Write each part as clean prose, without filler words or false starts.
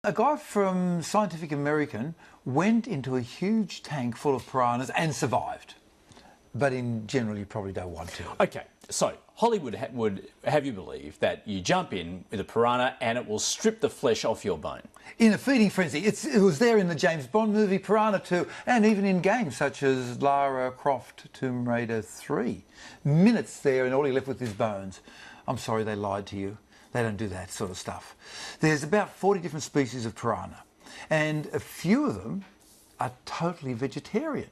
A guy from Scientific American went into a huge tank full of piranhas and survived. But in general, you probably don't want to. Okay, so Hollywood would have you believe that you jump in with a piranha and it will strip the flesh off your bone. In a feeding frenzy. It was there in the James Bond movie Piranha 2, and even in games such as Lara Croft Tomb Raider 3. Minutes there and all he left with his bones. I'm sorry they lied to you. They don't do that sort of stuff. There's about 40 different species of piranha, and a few of them are totally vegetarian.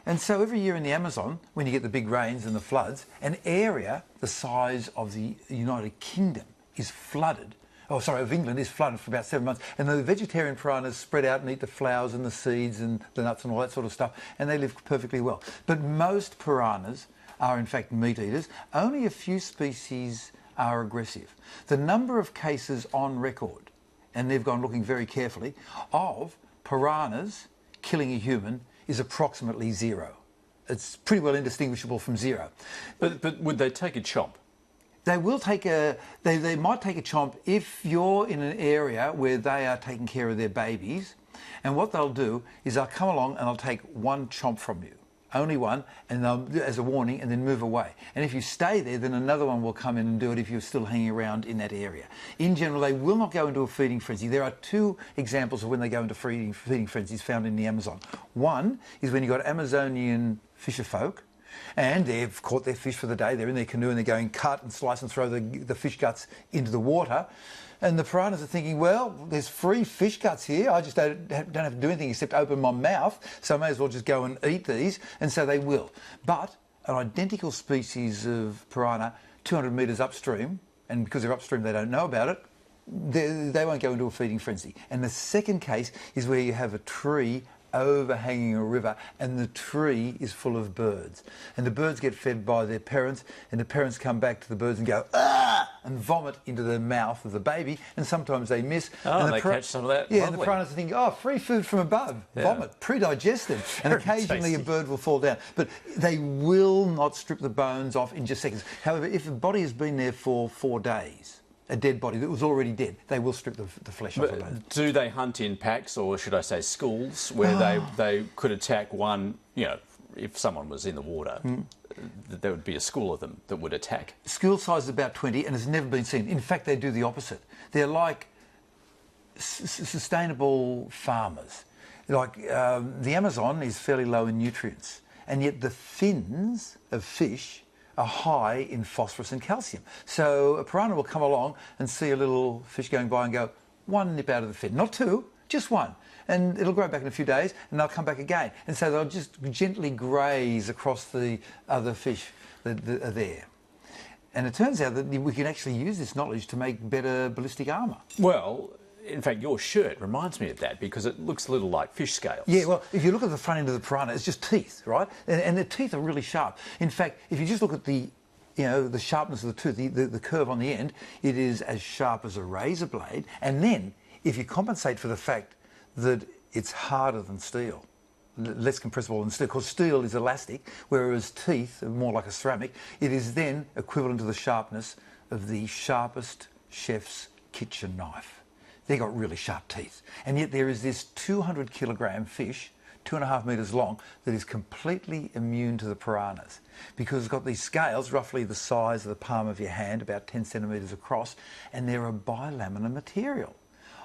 And so every year in the Amazon, when you get the big rains and the floods, an area the size of the United Kingdom is flooded. Of England is flooded for about 7 months. And the vegetarian piranhas spread out and eat the flowers and the seeds and the nuts and all that sort of stuff, and they live perfectly well. But most piranhas are in fact meat eaters. Only a few species are aggressive. The number of cases on record, and they've gone looking very carefully, of piranhas killing a human is approximately 0. It's pretty well indistinguishable from 0. But would they take a chomp? They will take they might take a chomp if you're in an area where they are taking care of their babies, and what they'll do is they'll come along and they'll take one chomp from you. Only one, and they'll, as a warning, and then move away. And if you stay there, then another one will come in and do it if you're still hanging around in that area. In general, they will not go into a feeding frenzy. There are 2 examples of when they go into feeding frenzies found in the Amazon. One is when you've got Amazonian fisher folk, and they've caught their fish for the day. They're in their canoe and they're going cut and slice and throw the fish guts into the water. And the piranhas are thinking, well, there's free fish guts here. I just don't have to do anything except open my mouth, so I may as well just go and eat these. And so they will. But an identical species of piranha 200 metres upstream, and because they're upstream they don't know about it, they won't go into a feeding frenzy. And the second case is where you have a tree overhanging a river, and the tree is full of birds. And the birds get fed by their parents, and the parents come back to the birds and go, "Ah!" and vomit into the mouth of the baby, and sometimes they miss. Oh, and they catch some of that. Yeah, Lovely. and the piranhas are thinking, oh, free food from above. Yeah. Vomit, pre-digested. And occasionally tasty. A bird will fall down. But they will not strip the bones off in just seconds. However, if the body has been there for 4 days, a dead body that was already dead, they will strip the flesh off the bone. Do they hunt in packs, or should I say schools, where they could attack one, you know, if someone was in the water, there would be a school of them that would attack? School size is about 20 and has never been seen. In fact, they do the opposite. They're like sustainable farmers. Like the Amazon is fairly low in nutrients, and yet the fins of fish are high in phosphorus and calcium. So a piranha will come along and see a little fish going by and go, one nip out of the fin. Not 2, just 1. And it'll grow back in a few days, and they'll come back again. And so they'll just gently graze across the other fish that are there. And it turns out that we can actually use this knowledge to make better ballistic armour. Well, in fact, your shirt reminds me of that because it looks a little like fish scales. Yeah, well, if you look at the front end of the piranha, it's just teeth, right? And the teeth are really sharp. In fact, if you just look at the sharpness of the tooth, the curve on the end, it is as sharp as a razor blade. And then, if you compensate for the fact that it's harder than steel, less compressible than steel, because steel is elastic, whereas teeth are more like a ceramic, it is then equivalent to the sharpness of the sharpest chef's kitchen knife. They've got really sharp teeth. And yet there is this 200-kilogram fish, 2.5 metres long, that is completely immune to the piranhas because it's got these scales, roughly the size of the palm of your hand, about 10 centimetres across, and they're a bilaminar material.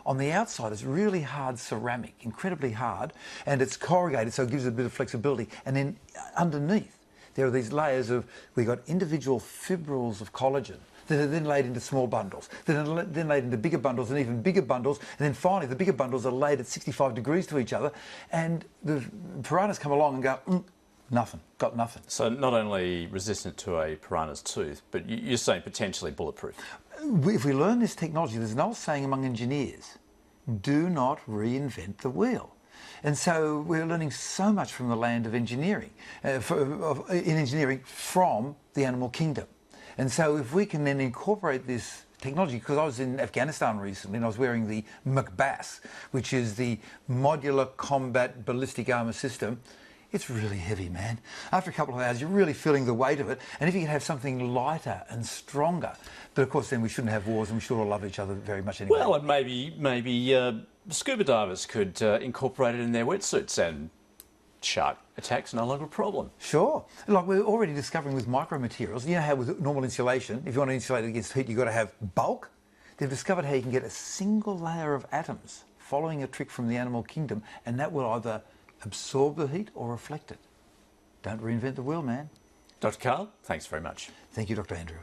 On the outside, it's really hard ceramic, incredibly hard, and it's corrugated, so it gives it a bit of flexibility. And then underneath, there are these layers of, we've got individual fibrils of collagen that are then laid into small bundles, that are then laid into bigger bundles and even bigger bundles, and then finally the bigger bundles are laid at 65 degrees to each other, and the piranhas come along and go, nothing, got nothing. So not only resistant to a piranha's tooth, but you're saying potentially bulletproof. If we learn this technology, there's an old saying among engineers, do not reinvent the wheel. And so we're learning so much from the land of engineering, in engineering from the animal kingdom. And so if we can then incorporate this technology, because I was in Afghanistan recently and I was wearing the McBass, which is the modular combat ballistic armour system, It's really heavy, man. After a couple of hours, you're really feeling the weight of it. And if you can have something lighter and stronger, but of course, then we shouldn't have wars, and we should all love each other very much anyway. Well, and maybe scuba divers could incorporate it in their wetsuits, and shark attacks no longer a problem. Sure. Like we're already discovering with micromaterials, you know how with normal insulation, if you want to insulate against heat, you've got to have bulk. They've discovered how you can get a single layer of atoms following a trick from the animal kingdom, and that will either absorb the heat or reflect it. Don't reinvent the wheel, man. Dr. Karl, thanks very much. Thank you, Dr. Andrew.